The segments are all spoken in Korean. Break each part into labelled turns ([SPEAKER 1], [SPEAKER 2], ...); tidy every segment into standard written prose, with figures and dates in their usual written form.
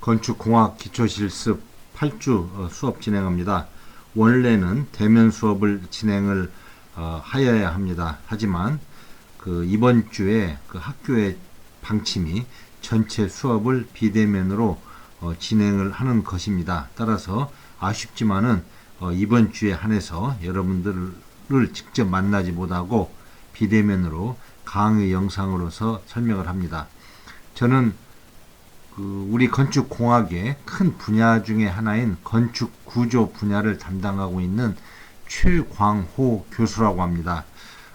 [SPEAKER 1] 건축공학 기초실습 8주 수업 진행합니다. 원래는 대면 수업을 진행을 하여야 합니다. 하지만 이번 주에 학교의 방침이 전체 수업을 비대면으로 진행을 하는 것입니다. 따라서 아쉽지만은 이번 주에 한해서 여러분들을 직접 만나지 못하고 비대면으로 강의 영상으로서 설명을 합니다. 저는 우리 건축공학의 큰 분야 중에 하나인 건축구조 분야를 담당하고 있는 최광호 교수라고 합니다.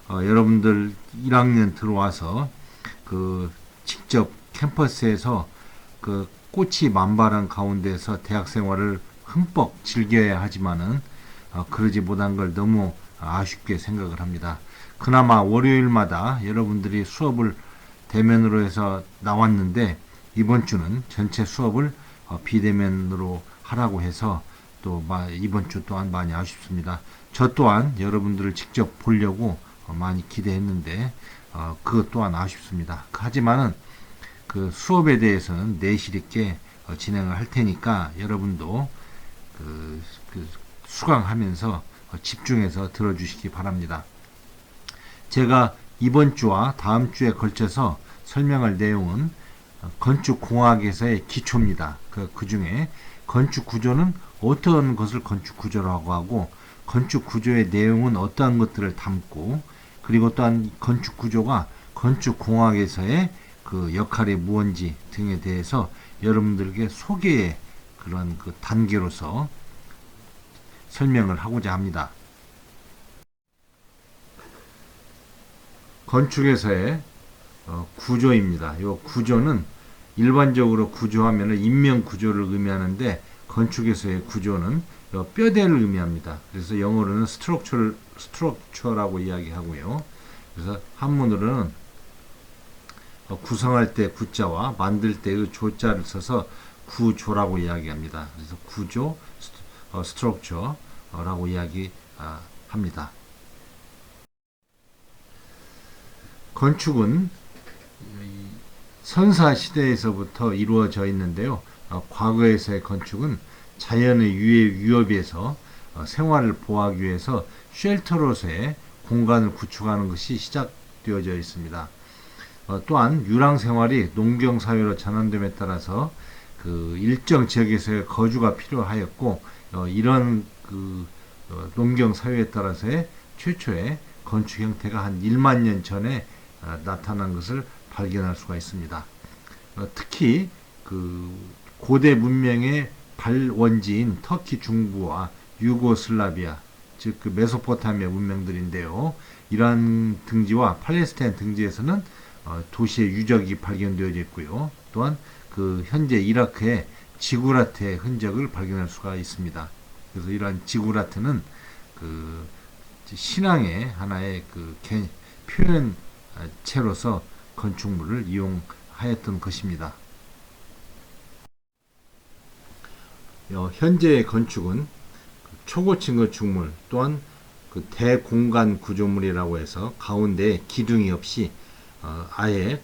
[SPEAKER 1] 여러분들 1학년 들어와서 직접 캠퍼스에서 꽃이 만발한 가운데서 대학 생활을 흠뻑 즐겨야 하지만은 그러지 못한 걸 너무 아쉽게 생각을 합니다. 그나마 월요일마다 여러분들이 수업을 대면으로 해서 나왔는데 이번 주는 전체 수업을 비대면으로 하라고 해서 또 이번 주 또한 많이 아쉽습니다. 저 또한 여러분들을 직접 보려고 많이 기대했는데 그것 또한 아쉽습니다. 하지만은 수업에 대해서는 내실 있게 진행을 할 테니까 여러분도 수강하면서 집중해서 들어주시기 바랍니다. 제가 이번 주와 다음 주에 걸쳐서 설명할 내용은 건축공학에서의 기초입니다. 그 중에 건축구조는 어떤 것을 건축구조라고 하고 건축구조의 내용은 어떠한 것들을 담고 그리고 또한 건축구조가 건축공학에서의 역할이 무엇인지 등에 대해서 여러분들에게 소개의 그런 단계로서 설명을 하고자 합니다. 건축에서의 구조입니다. 이 구조는 일반적으로 구조하면 인명 구조를 의미하는데 건축에서의 구조는 뼈대를 의미합니다. 그래서 영어로는 스트럭처라고 이야기하고요. 그래서 한문으로는 구성할 때 구자와 만들 때의 조자를 써서 구조라고 이야기합니다. 그래서 구조, 스트럭처라고 이야기합니다. 건축은 선사 시대에서부터 이루어져 있는데요. 과거에서의 건축은 자연의 위협에서 생활을 보호하기 위해서 쉘터로서의 공간을 구축하는 것이 시작되어져 있습니다. 또한 유랑 생활이 농경 사회로 전환됨에 따라서 일정 지역에서의 거주가 필요하였고 이런 농경 사회에 따라서의 최초의 건축 형태가 한 1만 년 전에 나타난 것을 발견할 수가 있습니다. 특히 고대 문명의 발원지인 터키 중부와 유고슬라비아 즉 메소포타미아 문명들인데요. 이러한 등지와 팔레스타인 등지에서는 도시의 유적이 발견되어져 있고요. 또한 현재 이라크의 지구라트의 흔적을 발견할 수가 있습니다. 그래서 이러한 지구라트는 신앙의 하나의 표현체로서 건축물을 이용하였던 것입니다. 현재의 건축은 초고층 건축물 또한 대공간 구조물이라고 해서 가운데에 기둥이 없이 아예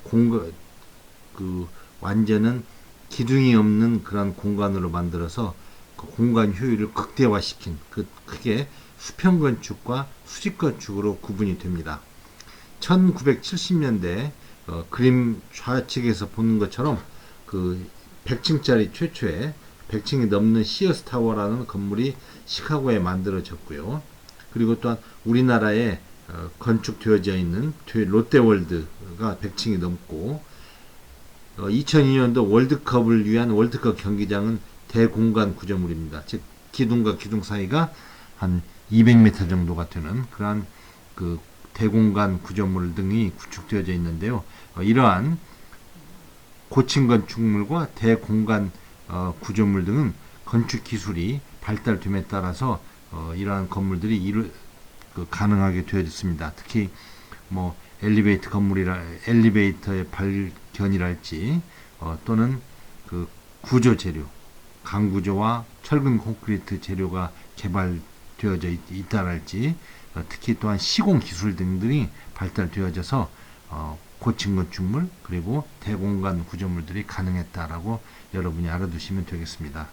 [SPEAKER 1] 완전한 기둥이 없는 그런 공간으로 만들어서 공간 효율을 극대화시킨 크게 수평 건축과 수직 건축으로 구분이 됩니다. 1970년대 그림 좌측에서 보는 것처럼 100층짜리 최초의 100층이 넘는 시어스 타워라는 건물이 시카고에 만들어졌고요. 그리고 또한 우리나라에 건축되어져 있는 롯데월드가 100층이 넘고 2002년도 월드컵을 위한 월드컵 경기장은 대공간 구조물입니다. 즉 기둥과 기둥 사이가 한 200m 정도가 되는 그러한 대공간 구조물 등이 구축되어져 있는데요. 이러한 고층 건축물과 대공간 구조물 등은 건축 기술이 발달됨에 따라서 이러한 건물들이 가능하게 되어졌습니다. 특히 엘리베이터의 발견이랄지 또는 구조 재료, 강구조와 철근 콘크리트 재료가 개발되어져 있다랄지 특히 또한 시공 기술 등들이 발달되어져서 고층 건축물 그리고 대공간 구조물들이 가능했다라고 여러분이 알아두시면 되겠습니다.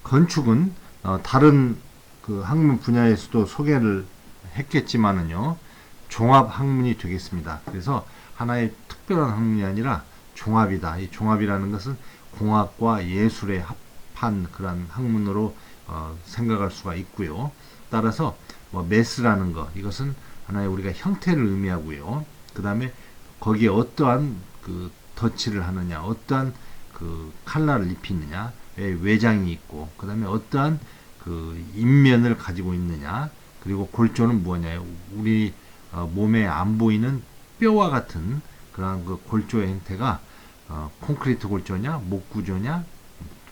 [SPEAKER 1] 건축은 다른 그 학문 분야에서도 소개를 했겠지만은요, 종합 학문이 되겠습니다. 그래서 하나의 특별한 학문이 아니라 종합이다. 이 종합이라는 것은 공학과 예술의 합한 그런 학문으로 생각할 수가 있고요. 따라서 뭐 매스라는 것, 이것은 하나의 우리가 형태를 의미하고요. 그 다음에 거기에 어떠한 그 덧칠을 하느냐, 어떠한 그 칼라를 입히느냐, 외장이 있고, 그 다음에 어떠한 그 인면을 가지고 있느냐, 그리고 골조는 뭐냐, 우리 몸에 안 보이는 뼈와 같은 그런 그 골조의 형태가 콘크리트 골조냐, 목 구조냐,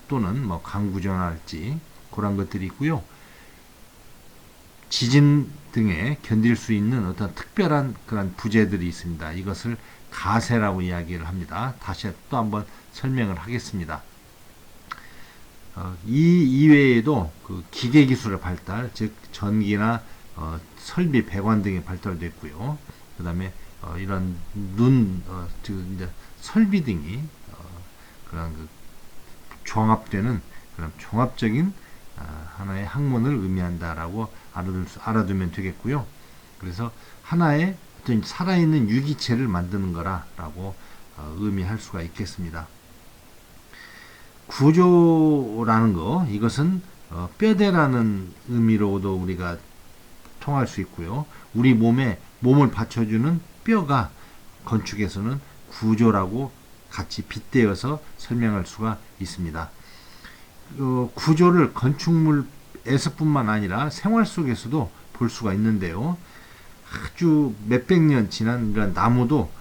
[SPEAKER 1] 또는 뭐 강 구조나 할지 그런 것들이 있고요. 지진 등에 견딜 수 있는 어떤 특별한 그런 부재들이 있습니다. 이것을 가세라고 이야기를 합니다. 다시 또 한번 설명을 하겠습니다. 이 이외에도 그 기계 기술의 발달, 즉 전기나 설비, 배관 등의 발달도 있고요. 그 다음에 이런 이제 설비 등이 그런 그 종합되는 그런 종합적인 하나의 학문을 의미한다라고 알아두면 되겠고요. 그래서 하나의 어떤 살아있는 유기체를 만드는 거라고 의미할 수가 있겠습니다. 구조라는 거, 이것은 뼈대라는 의미로도 우리가 통할 수 있고요. 우리 몸을 받쳐주는 뼈가 건축에서는 구조라고 같이 빗대어서 설명할 수가 있습니다. 구조를 건축물에서뿐만 아니라 생활 속에서도 볼 수가 있는데요. 아주 몇백 년 지난 이런 나무도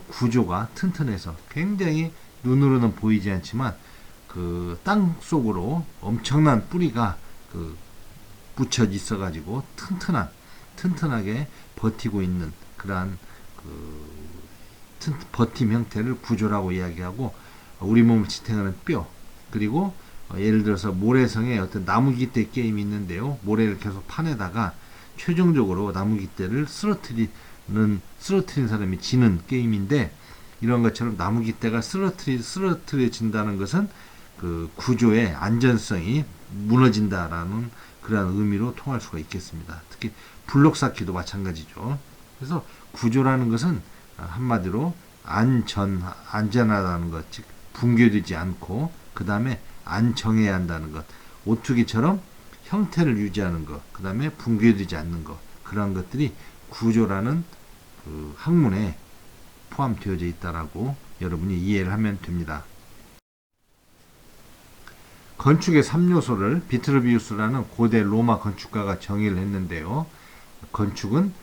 [SPEAKER 1] 구조가 튼튼해서 굉장히 눈으로는 보이지 않지만 그 땅 속으로 엄청난 뿌리가 그 붙여 있어가지고 튼튼하게 버티고 있는 그러한 그 버팀 형태를 구조라고 이야기하고, 우리 몸을 지탱하는 뼈, 그리고 예를 들어서 모래성에 어떤 나무깃대 게임이 있는데요. 모래를 계속 파내다가 최종적으로 나무깃대를 쓰러트린 사람이 지는 게임인데, 이런 것처럼 나무깃대가 쓰러트려진다는 것은 그 구조의 안전성이 무너진다라는 그러한 의미로 통할 수가 있겠습니다. 특히 블록 쌓기도 마찬가지죠. 그래서 구조라는 것은 한마디로 안전하다는 것, 즉 붕괴되지 않고 그 다음에 안정해야 한다는 것, 오뚜기처럼 형태를 유지하는 것, 그 다음에 붕괴되지 않는 것, 그런 것들이 구조라는 그 학문에 포함되어져 있다라고 여러분이 이해를 하면 됩니다. 건축의 3요소를 비트루비우스라는 고대 로마 건축가가 정의를 했는데요. 건축은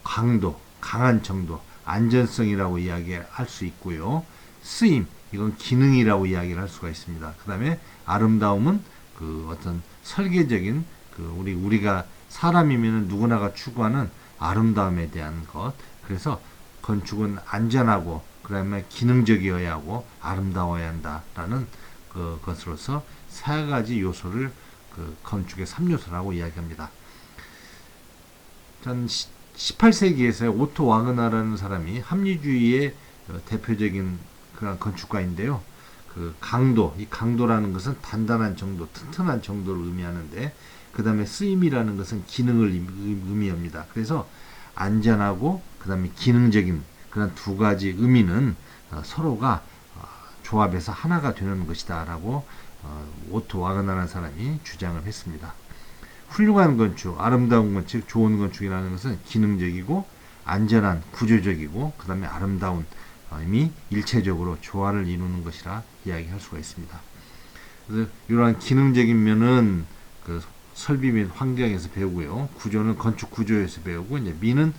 [SPEAKER 1] 강도, 강한 정도, 안전성이라고 이야기할 수 있고요. 쓰임, 이건 기능이라고 이야기를 할 수가 있습니다. 그 다음에 아름다움은 그 어떤 설계적인 우리가 사람이면 누구나가 추구하는 아름다움에 대한 것. 그래서 건축은 안전하고 그 다음에 기능적이어야 하고 아름다워야 한다라는 것으로서 세 가지 요소를 건축의 3요소라고 이야기합니다. 전 18세기에서 오토 와그너라는 사람이 합리주의의 대표적인 그런 건축가인데요. 그 강도, 이 강도라는 것은 단단한 정도, 튼튼한 정도를 의미하는데, 그 다음에 쓰임이라는 것은 기능을 의미합니다. 그래서 안전하고 그 다음에 기능적인 그런 두 가지 의미는 서로가 조합해서 하나가 되는 것이다 라고 오토 와그너라는 사람이 주장을 했습니다. 훌륭한 건축, 아름다운 건축, 좋은 건축이라는 것은 기능적이고 안전한, 구조적이고 그 다음에 아름다운 이 일체적으로 조화를 이루는 것이라 이야기할 수가 있습니다. 그래서 이러한 기능적인 면은 그 설비 및 환경에서 배우고요. 구조는 건축 구조에서 배우고, 이제 미는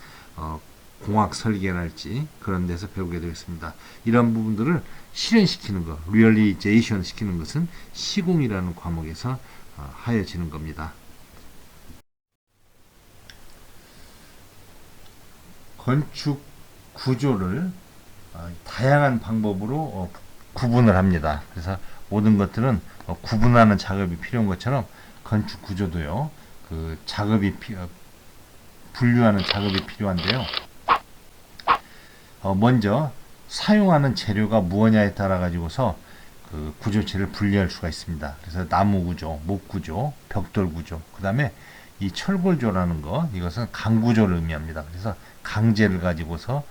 [SPEAKER 1] 공학 설계랄지 그런 데서 배우게 되겠습니다. 이런 부분들을 실현시키는 것, 리얼리제이션 시키는 것은 시공이라는 과목에서 하여지는 겁니다. 건축 구조를 다양한 방법으로 구분을 합니다. 그래서 모든 것들은 구분하는 작업이 필요한 것처럼 건축 구조도요, 그 작업이 분류하는 작업이 필요한데요. 먼저 사용하는 재료가 무엇냐에 따라 가지고서 그 구조체를 분리할 수가 있습니다. 그래서 나무 구조, 목 구조, 벽돌 구조, 그 다음에 이 철골조라는 거, 이것은 강구조를 의미합니다. 그래서 강재를 가지고서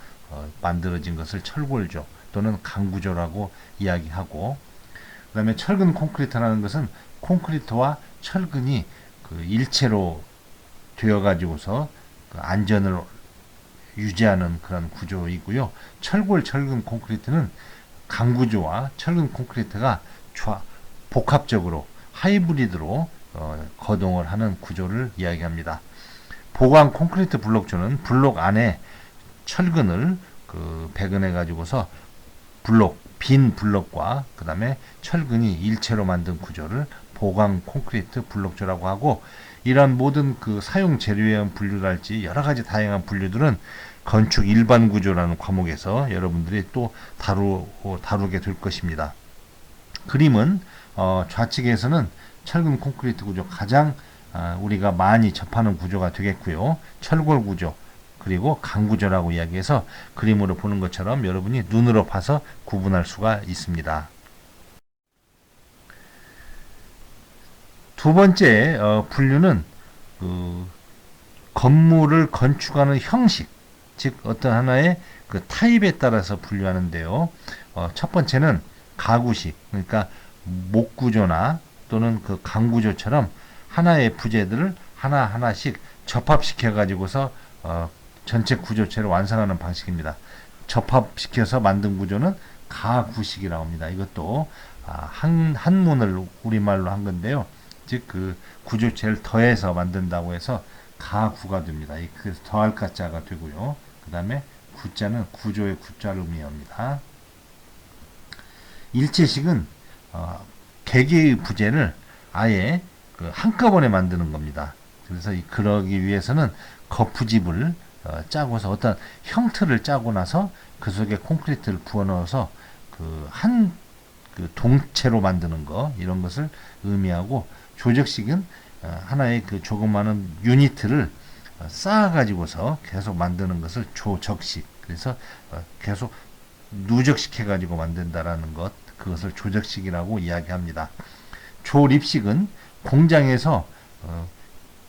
[SPEAKER 1] 만들어진 것을 철골조 또는 강구조라고 이야기하고, 그 다음에 철근 콘크리트라는 것은 콘크리트와 철근이 그 일체로 되어 가지고서 그 안전을 유지하는 그런 구조이고요. 철근 콘크리트는 강구조와 철근 콘크리트가 복합적으로 하이브리드로 거동을 하는 구조를 이야기합니다. 보강 콘크리트 블록조는 블록 안에 철근을 배근해 가지고서 빈 블록과 그 다음에 철근이 일체로 만든 구조를 보강 콘크리트 블록조라고 하고, 이러한 모든 그 사용 재료에 의한 분류랄지 여러 가지 다양한 분류들은 건축 일반 구조라는 과목에서 여러분들이 또 다루게 될 것입니다. 그림은 좌측에서는 철근 콘크리트 구조, 가장 우리가 많이 접하는 구조가 되겠고요. 철골 구조, 그리고 강구조라고 이야기해서 그림으로 보는 것처럼 여러분이 눈으로 봐서 구분할 수가 있습니다. 두 번째 분류는 건물을 건축하는 형식, 즉 어떤 하나의 그 타입에 따라서 분류하는데요. 첫 번째는 가구식, 그러니까 목구조나 또는 그 강구조처럼 하나의 부재들을 하나씩 접합시켜 가지고서 전체 구조체를 완성하는 방식입니다. 접합시켜서 만든 구조는 가구식이라고 합니다. 이것도 한문을 우리말로 한 건데요. 즉 그 구조체를 더해서 만든다고 해서 가구가 됩니다. 그래서 더할 가자가 되고요. 그 다음에 구자는 구조의 구자를 의미합니다. 일체식은 개개의 부재를 아예 한꺼번에 만드는 겁니다. 그래서 그러기 위해서는 거푸집을 짜고서 어떤 형틀을 짜고 나서 그 속에 콘크리트를 부어 넣어서 한 동체로 만드는 거, 이런 것을 의미하고, 조적식은 하나의 그 조그마한 유니트를 쌓아 가지고서 계속 만드는 것을 조적식, 그래서 계속 누적시켜 가지고 만든다라는 것, 그것을 조적식이라고 이야기합니다. 조립식은 공장에서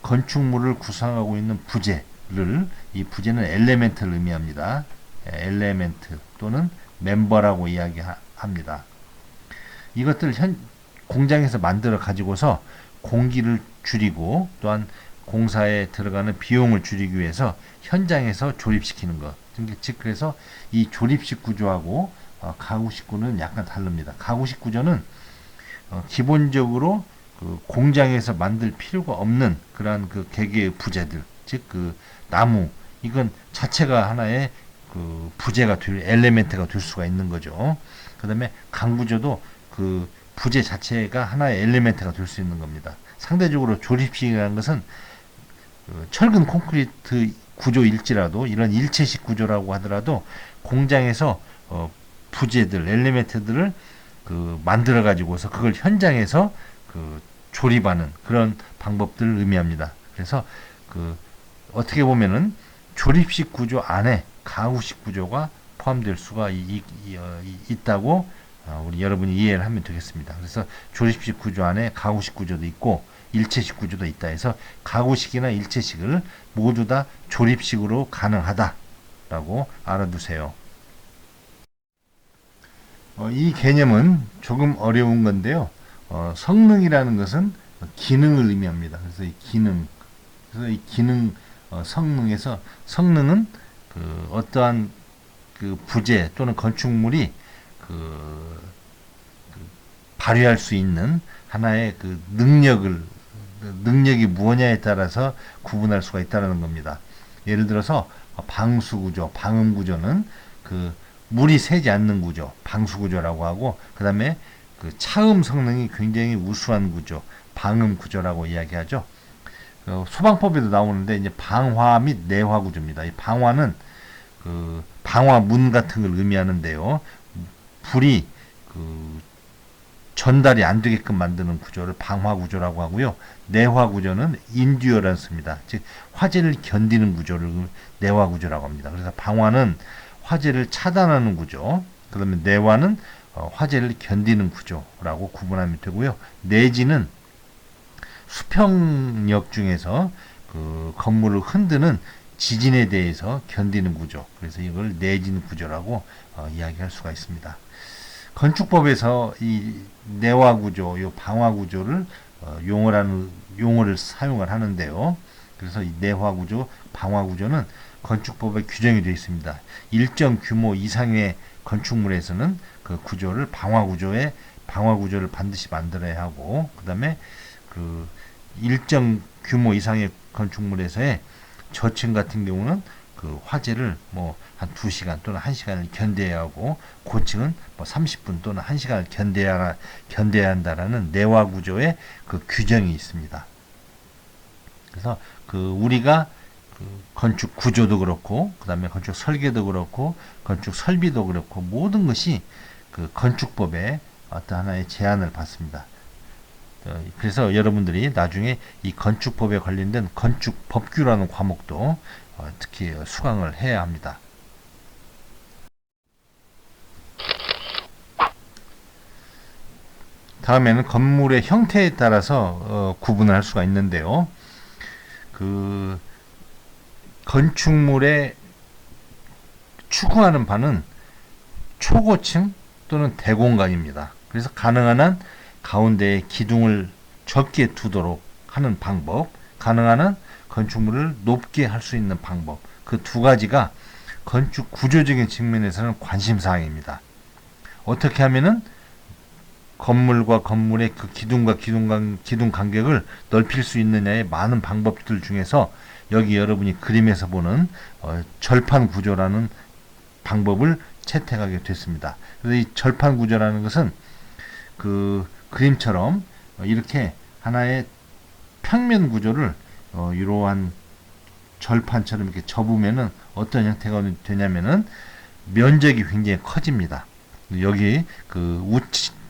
[SPEAKER 1] 건축물을 구성하고 있는 부재를, 이 부재는 엘레멘트를 의미합니다. 엘레멘트 또는 멤버라고 이야기합니다. 이것들을 공장에서 만들어 가지고서 공기를 줄이고 또한 공사에 들어가는 비용을 줄이기 위해서 현장에서 조립시키는 것. 즉 그래서 이 조립식 구조하고 가구식 구조는 약간 다릅니다. 가구식 구조는 기본적으로 공장에서 만들 필요가 없는 그러한 개개의 부재들, 즉 나무, 이건 자체가 하나의 부재가 될, 엘레멘트가 될 수가 있는 거죠. 그 다음에 강구조도 부재 자체가 하나의 엘리멘트가 될 수 있는 겁니다. 상대적으로 조립식이라는 것은 철근 콘크리트 구조일지라도, 이런 일체식 구조라고 하더라도 공장에서 부재들, 엘리멘트들을 만들어 가지고서 그걸 현장에서 조립하는 그런 방법들을 의미합니다. 그래서 어떻게 보면은 조립식 구조 안에 가구식 구조가 포함될 수가 있다고 우리 여러분이 이해를 하면 되겠습니다. 그래서 조립식 구조 안에 가구식 구조도 있고 일체식 구조도 있다 해서 가구식이나 일체식을 모두 다 조립식으로 가능하다라고 알아두세요. 이 개념은 조금 어려운 건데요. 성능이라는 것은 기능을 의미합니다. 그래서 이 기능, 성능에서, 성능은 어떠한 부재 또는 건축물이 발휘할 수 있는 하나의 능력이 무엇냐에 따라서 구분할 수가 있다는 겁니다. 예를 들어서 방수구조, 방음구조는 물이 새지 않는 구조, 방수구조라고 하고, 그 다음에 차음 성능이 굉장히 우수한 구조, 방음구조라고 이야기하죠. 소방법에도 나오는데 이제 방화 및 내화 구조입니다. 이 방화는 방화문 같은 걸 의미하는데요. 불이 전달이 안 되게끔 만드는 구조를 방화 구조라고 하고요. 내화 구조는 인듀어런스입니다. 즉 화재를 견디는 구조를 내화 구조라고 합니다. 그래서 방화는 화재를 차단하는 구조, 그러면 내화는 화재를 견디는 구조라고 구분하면 되고요. 내지는 수평력 중에서 그 건물을 흔드는 지진에 대해서 견디는 구조, 그래서 이걸 내진 구조라고 이야기할 수가 있습니다. 건축법에서 이 내화 구조, 이 방화 구조를 용어를 사용을 하는데요. 그래서 이 내화 구조, 방화 구조는 건축법에 규정이 되어 있습니다. 일정 규모 이상의 건축물에서는 그 구조를 방화 구조를 반드시 만들어야 하고, 그다음에 그 일정 규모 이상의 건축물에서의 저층 같은 경우는 그 화재를 뭐 한 2시간 또는 1시간을 견뎌야 하고, 고층은 뭐 30분 또는 1시간을 견뎌야 한다라는 내화 구조의 그 규정이 있습니다. 그래서 그 우리가 그 건축 구조도 그렇고, 그 다음에 건축 설계도 그렇고, 건축 설비도 그렇고, 모든 것이 그 건축법의 어떤 하나의 제한을 받습니다. 그래서 여러분들이 나중에 이 건축법에 관련된 건축법규라는 과목도 특히 수강을 해야 합니다. 다음에는 건물의 형태에 따라서 구분을 할 수가 있는데요. 그 건축물의 추구하는 바는 초고층 또는 대공간입니다. 그래서 가능한 한 가운데에 기둥을 적게 두도록 하는 방법, 가능한 한 건축물을 높게 할 수 있는 방법, 그 두 가지가 건축 구조적인 측면에서는 관심사항입니다. 어떻게 하면은 건물과 건물의 그 기둥과 기둥 간격을 넓힐 수 있느냐의 많은 방법들 중에서 여기 여러분이 그림에서 보는 절판 구조라는 방법을 채택하게 됐습니다. 그래서 이 절판 구조라는 것은 그 그림처럼 이렇게 하나의 평면 구조를 이러한 절판처럼 이렇게 접으면은 어떤 형태가 되냐면은 면적이 굉장히 커집니다. 여기 그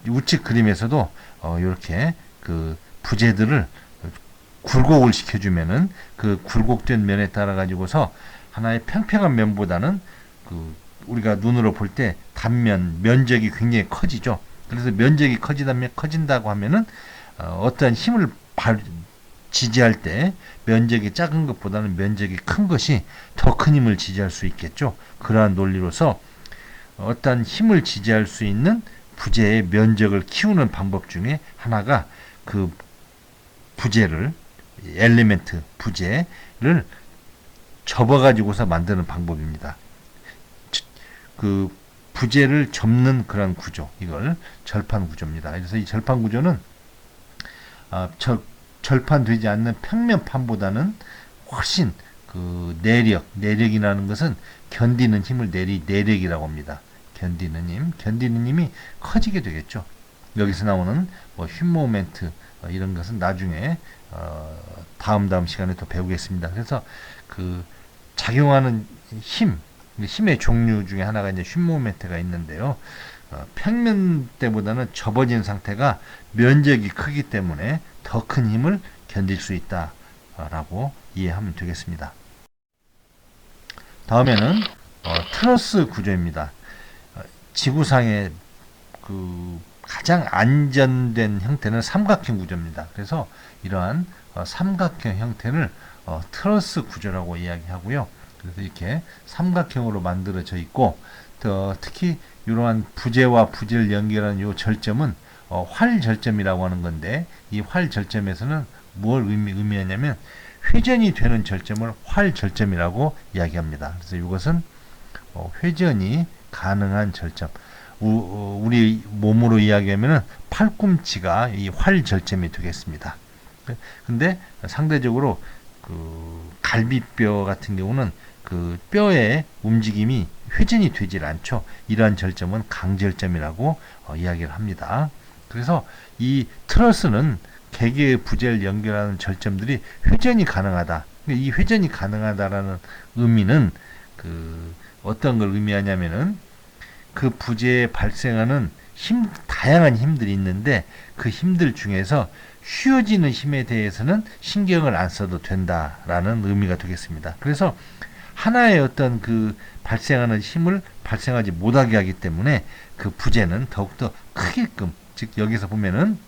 [SPEAKER 1] 우측 그림에서도 이렇게 그 부재들을 굴곡을 시켜주면은 그 굴곡된 면에 따라 가지고서 하나의 평평한 면보다는 그 우리가 눈으로 볼 때 단면 면적이 굉장히 커지죠. 그래서 면적이 커진다고 하면은 어떠한 힘을 지지할 때 면적이 작은 것보다는 면적이 큰 것이 더 큰 힘을 지지할 수 있겠죠. 그러한 논리로서 어떠한 힘을 지지할 수 있는 부재의 면적을 키우는 방법 중에 하나가 그 부재를 엘리멘트 부재를 접어가지고서 만드는 방법입니다. 그 부재를 접는 그런 구조, 이걸 절판 구조입니다. 그래서 이 절판 구조는 절판되지 않는 평면판보다는 훨씬 그 내력이라는 것은 견디는 힘을 내력이라고 합니다. 견디는 힘이 커지게 되겠죠. 여기서 나오는 뭐 휨모멘트 이런 것은 나중에 다음 시간에 또 배우겠습니다. 그래서 그 작용하는 힘의 종류 중에 하나가 이제 휨모멘트가 있는데요. 평면 때보다는 접어진 상태가 면적이 크기 때문에 더 큰 힘을 견딜 수 있다라고 이해하면 되겠습니다. 다음에는 트러스 구조입니다. 지구상의 그 가장 안전된 형태는 삼각형 구조입니다. 그래서 이러한 삼각형 형태를 트러스 구조라고 이야기하고요. 그래서 이렇게 삼각형으로 만들어져 있고, 특히 이러한 부재와 부재를 연결하는 이 절점은 활절점이라고 하는 건데, 이 활절점에서는 뭘 의미하냐면 회전이 되는 절점을 활절점이라고 이야기합니다. 그래서 이것은 회전이 가능한 절점, 우리 몸으로 이야기하면은 팔꿈치가 이 활절점이 되겠습니다. 근데 상대적으로 그 갈비뼈 같은 경우는 그 뼈의 움직임이 회전이 되질 않죠. 이러한 절점은 강절점이라고 이야기를 합니다. 그래서 이 트러스는 개개의 부재를 연결하는 절점들이 회전이 가능하다. 이 회전이 가능하다라는 의미는 그 어떤 걸 의미하냐면은 그 부재에 발생하는 다양한 힘들이 있는데 그 힘들 중에서 쉬워지는 힘에 대해서는 신경을 안 써도 된다라는 의미가 되겠습니다. 그래서 하나의 어떤 그 발생하는 힘을 발생하지 못하게 하기 때문에 그 부재는 더욱더 크게끔, 즉 여기서 보면은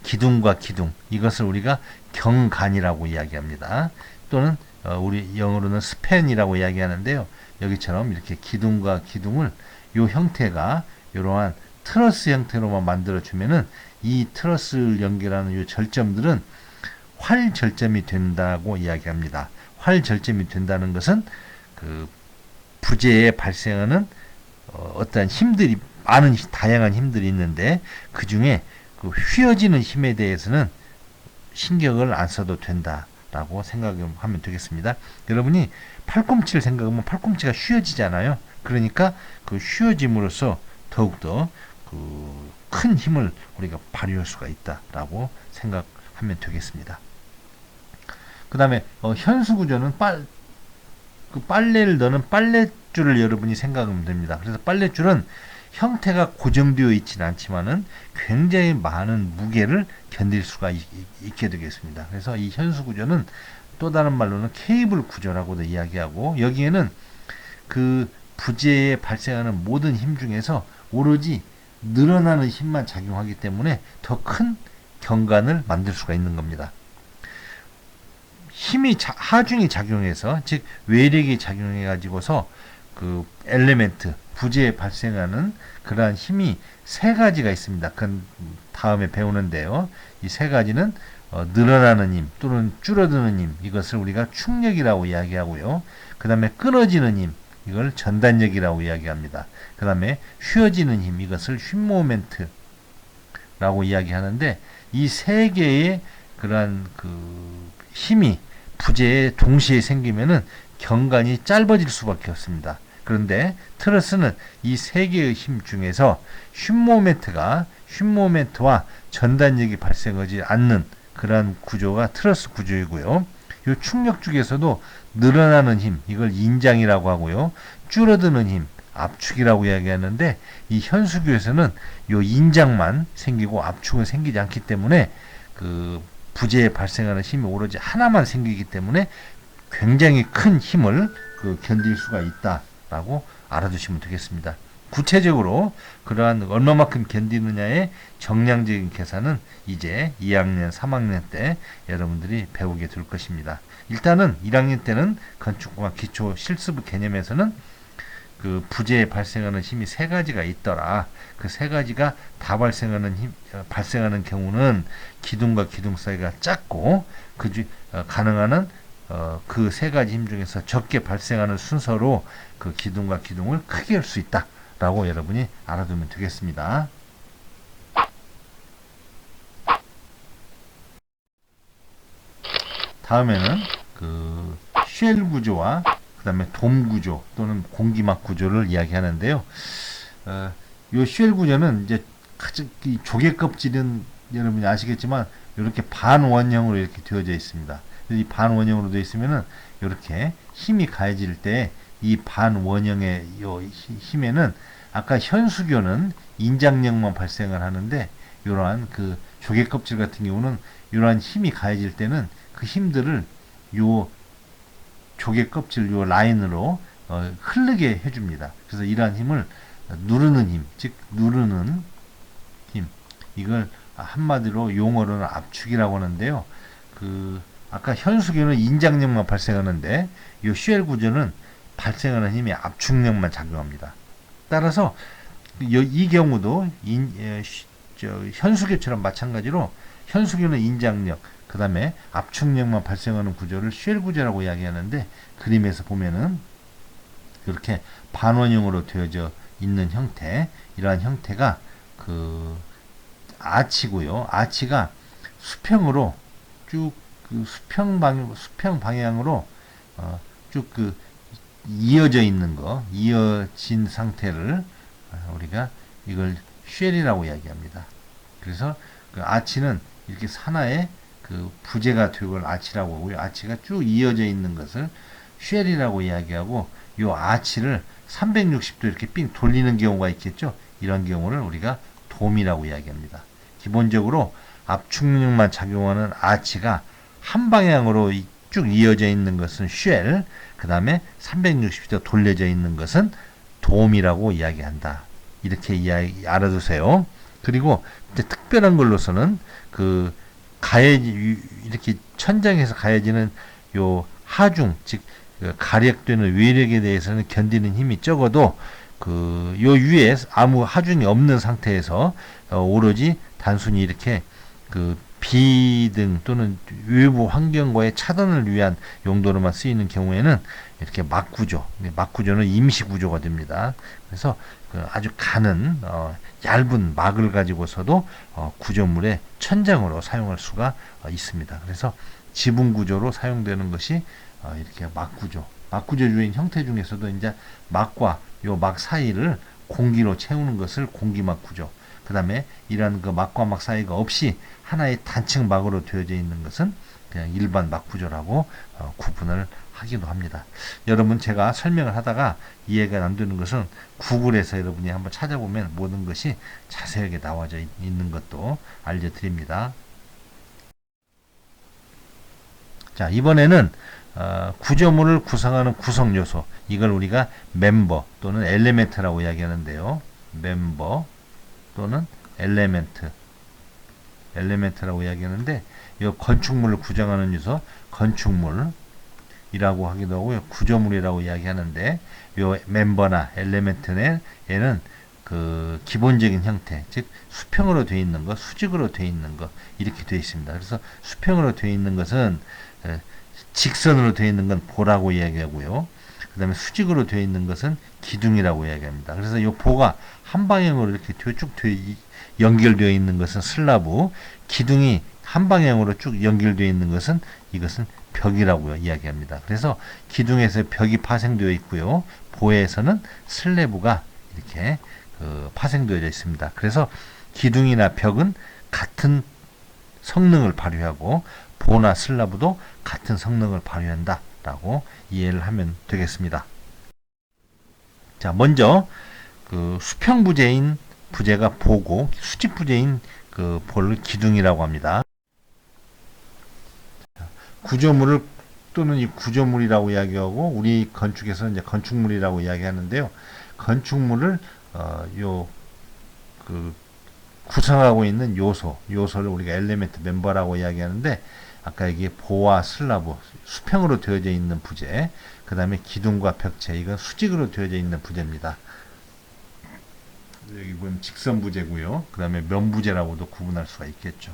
[SPEAKER 1] 기둥과 기둥, 이것을 우리가 경간이라고 이야기합니다. 또는 우리 영어로는 스팬이라고 이야기하는데요. 여기처럼 이렇게 기둥과 기둥을 요 형태가 이러한 트러스 형태로만 만들어주면은 이 트러스를 연결하는 요 절점들은 활절점이 된다고 이야기합니다. 활절점이 된다는 것은 그 부재에 발생하는 어떠한 힘들이 많은 다양한 힘들이 있는데 그 중에 그 휘어지는 힘에 대해서는 신경을 안 써도 된다라고 생각하면 되겠습니다. 여러분이 팔꿈치를 생각하면 팔꿈치가 휘어지잖아요. 그러니까 그 휘어짐으로써 더욱더 그 큰 힘을 우리가 발휘할 수가 있다라고 생각하면 되겠습니다. 그 다음에 현수 구조는 그 빨래를 넣는 빨랫줄을 여러분이 생각하면 됩니다. 그래서 빨랫줄은 형태가 고정되어 있지는 않지만은 굉장히 많은 무게를 견딜 수가 있게 되겠습니다. 그래서 이 현수 구조는 또 다른 말로는 케이블 구조라고도 이야기하고, 여기에는 그 부재에 발생하는 모든 힘 중에서 오로지 늘어나는 힘만 작용하기 때문에 더 큰 경관을 만들 수가 있는 겁니다. 힘이 하중이 작용해서, 즉 외력이 작용해 가지고서 그 엘리멘트 부재에 발생하는 그러한 힘이 세 가지가 있습니다. 그건 다음에 배우는데요. 이 세 가지는 늘어나는 힘 또는 줄어드는 힘, 이것을 우리가 충력이라고 이야기하고요. 그 다음에 끊어지는 힘, 이걸 전단력이라고 이야기합니다. 그 다음에 휘어지는 힘, 이것을 휜모멘트라고 이야기하는데, 이 세 개의 그러한 그 힘이 부재에 동시에 생기면은 경관이 짧아질 수밖에 없습니다. 그런데 트러스는 이 세 개의 힘 중에서 휜모멘트와 전단력이 발생하지 않는 그러한 구조가 트러스 구조이고요. 이 충력 중에서도 늘어나는 힘, 이걸 인장이라고 하고요. 줄어드는 힘, 압축이라고 이야기하는데, 이 현수교에서는 이 인장만 생기고 압축은 생기지 않기 때문에 그 부재에 발생하는 힘이 오로지 하나만 생기기 때문에 굉장히 큰 힘을 견딜 수가 있다라고 알아두시면 되겠습니다. 구체적으로 그러한 얼마만큼 견디느냐의 정량적인 계산은 이제 2학년, 3학년 때 여러분들이 배우게 될 것입니다. 일단은 1학년 때는 건축과 기초 실습 개념에서는 그 부재에 발생하는 힘이 세 가지가 있더라. 그 세 가지가 다 발생하는 경우는 기둥과 기둥 사이가 작고 가능한 그 세 가지 힘 중에서 적게 발생하는 순서로 그 기둥과 기둥을 크게 할 수 있다라고 여러분이 알아두면 되겠습니다. 다음에는 그 쉘 구조와 그 다음에 돔 구조 또는 공기막 구조를 이야기하는데요. 요 쉘 구조는 이제 이 조개 껍질은 여러분이 아시겠지만 이렇게 반원형으로 이렇게 되어져 있습니다. 이 반원형으로 되어 있으면은 이렇게 힘이 가해질 때 이 반원형의 요 힘에는 아까 현수교는 인장력만 발생을 하는데, 이러한 그 조개 껍질 같은 경우는 이러한 힘이 가해질 때는 그 힘들을 요 조개 껍질 요 라인으로 흐르게 해줍니다. 그래서 이러한 힘을 누르는 힘, 즉 누르는 힘, 이걸 한마디로 용어로는 압축이라고 하는데요. 그 아까 현수교는 인장력만 발생하는데 이 쉘 구조는 발생하는 힘이 압축력만 작용합니다. 따라서 이 경우도 현수교처럼 마찬가지로 현수교는 인장력, 그 다음에 압축력만 발생하는 구조를 쉘 구조라고 이야기하는데, 그림에서 보면은 이렇게 반원형으로 되어져 있는 형태, 이러한 형태가 그 아치고요. 아치가 수평으로 쭉 그 수평 방향으로 쭉 그 이어져 있는 거, 이어진 상태를 우리가 이걸 쉘이라고 이야기합니다. 그래서 그 아치는 이렇게 하나의 그 부재가 되고 아치라고 하고요. 아치가 쭉 이어져 있는 것을 쉘이라고 이야기하고, 요 아치를 360도 이렇게 삥 돌리는 경우가 있겠죠. 이런 경우를 우리가 도움이라고 이야기합니다. 기본적으로 압축능력만 작용하는 아치가 한 방향으로 쭉 이어져 있는 것은 쉘, 그 다음에 360도 돌려져 있는 것은 돔이라고 이야기한다. 이렇게 알아두세요. 그리고 특별한 걸로서는 그 이렇게 천장에서 가해지는 요 하중, 즉 가력되는 외력에 대해서는 견디는 힘이 적어도 요 위에 아무 하중이 없는 상태에서 오로지 단순히 이렇게 비등 또는 외부 환경과의 차단을 위한 용도로만 쓰이는 경우에는 이렇게 막구조, 막구조는 임시구조가 됩니다. 그래서 아주 가는 얇은 막을 가지고서도 구조물의 천장으로 사용할 수가 있습니다. 그래서 지붕구조로 사용되는 것이 이렇게 막구조, 막구조주의 형태 중에서도 이제 막과 요 막 사이를 공기로 채우는 것을 공기막구조, 그 다음에 이러한 막과 막 사이가 없이 하나의 단층 막으로 되어져 있는 것은 그냥 일반 막구조라고 구분을 하기도 합니다. 여러분, 제가 설명을 하다가 이해가 안 되는 것은 구글에서 여러분이 한번 찾아보면 모든 것이 자세하게 나와져 있는 것도 알려드립니다. 자, 이번에는 구조물을 구성하는 구성요소, 이걸 우리가 멤버 또는 엘리멘트라고 이야기하는데요. 멤버 또는 엘리멘트라고 이야기하는데, 이 건축물을 구성하는 요소, 건축물이라고 하기도 하고요, 구조물이라고 이야기하는데, 이 멤버나 엘리멘트는 얘는 기본적인 형태, 즉 수평으로 되어 있는 것, 수직으로 되어 있는 것, 이렇게 되어 있습니다. 그래서 수평으로 되어 있는 것은 직선으로 되어 있는 건 보라고 이야기하고요. 그 다음에 수직으로 되어 있는 것은 기둥이라고 이야기합니다. 그래서 이 보가 한 방향으로 이렇게 쭉 연결되어 있는 것은 슬라브, 기둥이 한 방향으로 쭉 연결되어 있는 것은 이것은 벽이라고 이야기합니다. 그래서 기둥에서 벽이 파생되어 있고요, 보에서는 슬래브가 이렇게 파생되어 있습니다. 그래서 기둥이나 벽은 같은 성능을 발휘하고 보나 슬라브도 같은 성능을 발휘한다 라고 이해를 하면 되겠습니다. 자, 먼저 수평 부재인 부재가 보고, 수직 부재인 볼을 기둥이라고 합니다. 구조물을 또는 이 구조물이라고 이야기하고, 우리 건축에서는 이제 건축물이라고 이야기하는데요. 건축물을 구성하고 있는 요소를 우리가 엘리멘트 멤버라고 이야기하는데, 아까 이게 보와 슬라브, 수평으로 되어져 있는 부재, 그 다음에 기둥과 벽체, 이건 수직으로 되어져 있는 부재입니다. 여기 보면 직선 부재고요, 그 다음에 면부재라고도 구분할 수가 있겠죠.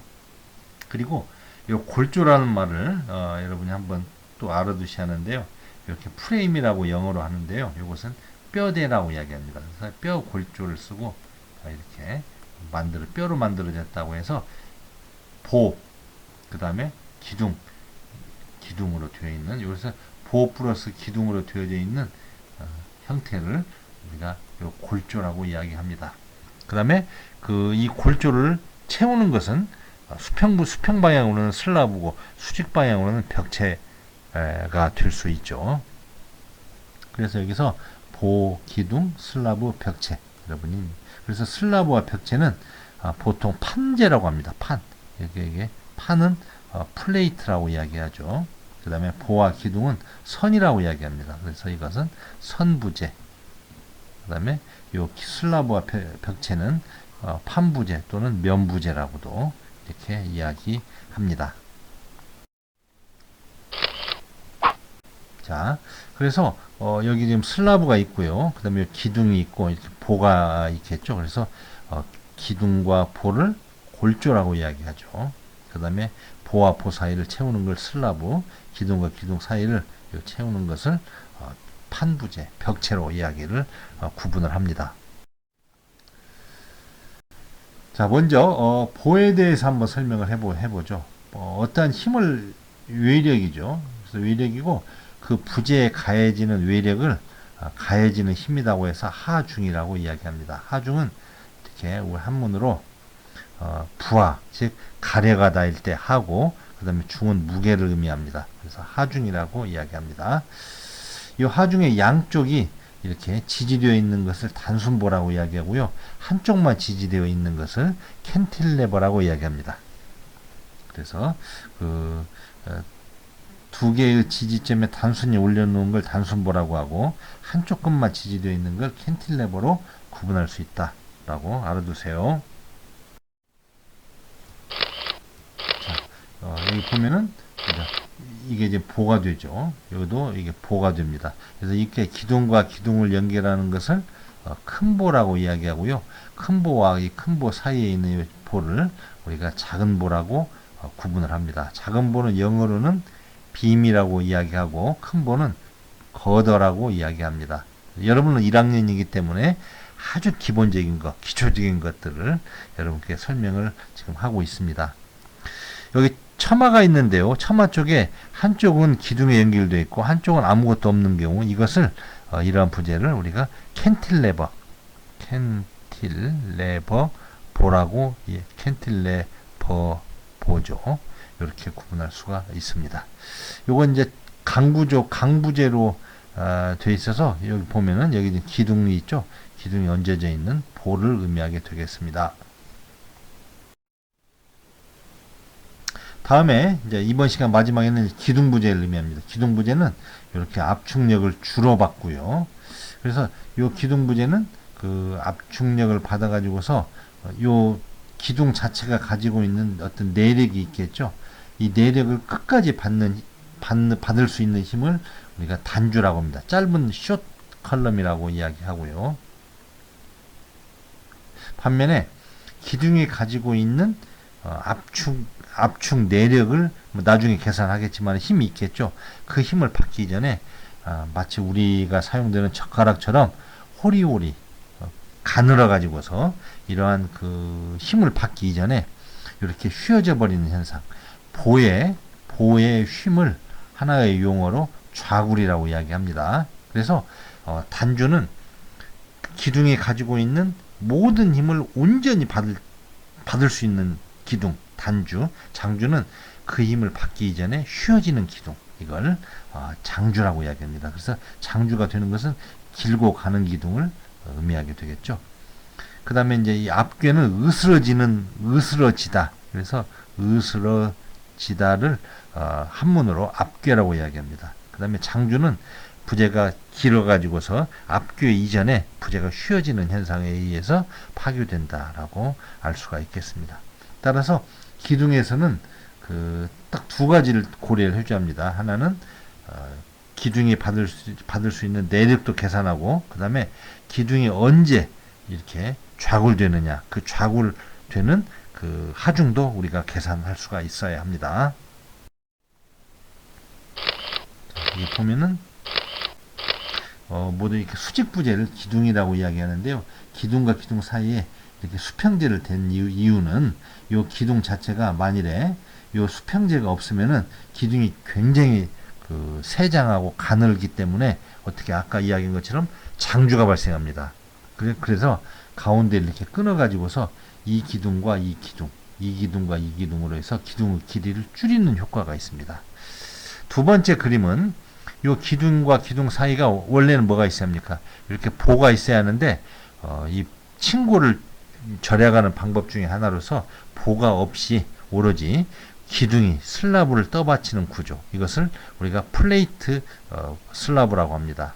[SPEAKER 1] 그리고 이 골조라는 말을 여러분이 한번 또 알아두셔야 하는데요. 이렇게 프레임이라고 영어로 하는데요, 이것은 뼈대라고 이야기합니다. 그래서 뼈 골조를 쓰고 이렇게 뼈로 만들어졌다고 해서 보, 그 다음에 기둥으로 되어 있는, 여기서 보 플러스 기둥으로 되어져 있는 형태를 우리가 요 골조라고 이야기합니다. 그 다음에 이 골조를 채우는 것은 수평 방향으로는 슬라브고 수직 방향으로는 벽체가 될 수 있죠. 그래서 여기서 보, 기둥, 슬라브, 벽체, 여러분이, 그래서 슬라브와 벽체는 보통 판재라고 합니다. 이게 판은 플레이트라고 이야기하죠. 그 다음에 보와 기둥은 선이라고 이야기합니다. 그래서 이것은 선부재. 그 다음에 요 슬라브와 벽체는 판부재 또는 면부재라고도 이렇게 이야기합니다. 자, 그래서 여기 지금 슬라브가 있고요, 그 다음에 기둥이 있고 이렇게 보가 있겠죠. 그래서 기둥과 보를 골조라고 이야기하죠. 그 다음에 보와 보 사이를 채우는 걸 슬라브, 기둥과 기둥 사이를 채우는 것을 판부재, 벽체로 이야기를 구분을 합니다. 자, 먼저 보에 대해서 한번 설명을 해보죠. 어떠한 힘을, 외력이죠. 그래서 외력이고, 그 부재에 가해지는 외력을 가해지는 힘이라고 해서 하중이라고 이야기합니다. 하중은 이렇게 우리 한문으로 부하, 즉 가래가 닿을 때 하고, 그 다음에 중은 무게를 의미합니다. 그래서 하중이라고 이야기합니다. 이 하중의 양쪽이 이렇게 지지되어 있는 것을 단순보라고 이야기하고요. 한쪽만 지지되어 있는 것을 캔틸레버라고 이야기합니다. 그래서 두 개의 지지점에 단순히 올려놓은 걸 단순보라고 하고 한쪽 끝만 지지되어 있는 걸 캔틸레버로 구분할 수 있다라고 알아두세요. 자, 여기 보면은 이게 이제 보가 되죠. 여기도 이게 보가 됩니다. 그래서 이렇게 기둥과 기둥을 연결하는 것을 큰 보라고 이야기하고요. 큰 보와 이 큰 보 사이에 있는 이 보를 우리가 작은 보라고 구분을 합니다. 작은 보는 영어로는 빔이라고 이야기하고 큰 보는 거더라고 이야기합니다. 여러분은 1학년이기 때문에 아주 기본적인 것, 기초적인 것들을 여러분께 설명을 지금 하고 있습니다. 여기 처마가 있는데요. 처마 쪽에 한쪽은 기둥에 연결되어 있고 한쪽은 아무것도 없는 경우 이것을 이러한 부재를 우리가 캔틸레버 보라고 캔틸레버 보죠. 이렇게 구분할 수가 있습니다. 요건 이제 강부재로 되어 있어서 여기 보면은 여기 기둥이 있죠. 기둥이 얹어져 있는 보를 의미하게 되겠습니다. 다음에 이제 이번 시간 마지막에는 기둥부재를 의미합니다. 기둥부재는 이렇게 압축력을 주로 받고요. 그래서 이 기둥부재는 그 압축력을 받아 가지고서 요 기둥 자체가 가지고 있는 어떤 내력이 있겠죠. 이 내력을 끝까지 받을 수 있는 힘을 우리가 단주라고 합니다. 짧은 숏 컬럼이라고 이야기하고요. 반면에 기둥이 가지고 있는 압축 내력을 나중에 계산하겠지만 힘이 있겠죠. 그 힘을 받기 전에 마치 우리가 사용되는 젓가락처럼 호리호리 가늘어 가지고서 이러한 그 힘을 받기 이전에 이렇게 휘어져 버리는 현상, 보의 쉼을 하나의 용어로 좌굴이라고 이야기합니다. 그래서 단주는 기둥이 가지고 있는 모든 힘을 온전히 받을 수 있는 기둥, 단주, 장주는 그 힘을 받기 이전에 휘어지는 기둥, 이걸 장주라고 이야기합니다. 그래서 장주가 되는 것은 길고 가는 기둥을 의미하게 되겠죠. 그 다음에 이제 이 앞괴는 으스러지다. 그래서 으스러지다를 한문으로 앞괴라고 이야기합니다. 그 다음에 장주는 부재가 길어가지고서 앞괴 이전에 부재가 휘어지는 현상에 의해서 파괴된다라고 알 수가 있겠습니다. 따라서 기둥에서는 딱 두 가지를 고려를 해줘야 합니다. 하나는 기둥이 받을 수 있는 내력도 계산하고, 그 다음에 기둥이 언제 이렇게 좌굴되느냐, 그 좌굴되는 그 하중도 우리가 계산할 수가 있어야 합니다. 여기 보면은 모두 이렇게 수직부재를 기둥이라고 이야기하는데요. 기둥과 기둥 사이에 이렇게 수평재를 댄 이유는 이 기둥 자체가 만일에 이 수평재가 없으면은 기둥이 굉장히 세장하고 가늘기 때문에 어떻게 아까 이야기한 것처럼 장주가 발생합니다. 그래서 가운데 이렇게 끊어 가지고서 이 기둥과 이 기둥과 이 기둥으로 해서 기둥의 길이를 줄이는 효과가 있습니다. 두 번째 그림은 이 기둥과 기둥 사이가 원래는 뭐가 있어야 합니까? 이렇게 보가 있어야 하는데 이 층고를 절약하는 방법 중에 하나로서 보가 없이 오로지 기둥이 슬라브를 떠받치는 구조, 이것을 우리가 플레이트 슬라브라고 합니다.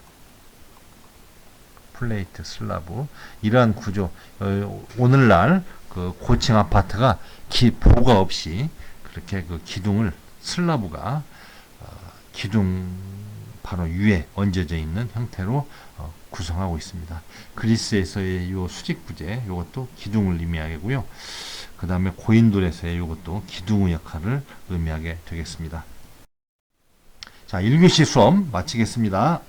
[SPEAKER 1] 플레이트 슬라브, 이러한 구조, 오늘날 그 고층 아파트가 보가 없이 그렇게 그 기둥을 슬라브가 기둥 바로 위에 얹어져 있는 형태로 구성하고 있습니다. 그리스에서의 요 수직부재, 요것도 기둥을 의미하고요. 그 다음에 고인돌에서의 요것도 기둥의 역할을 의미하게 되겠습니다. 자, 1교시 수업 마치겠습니다.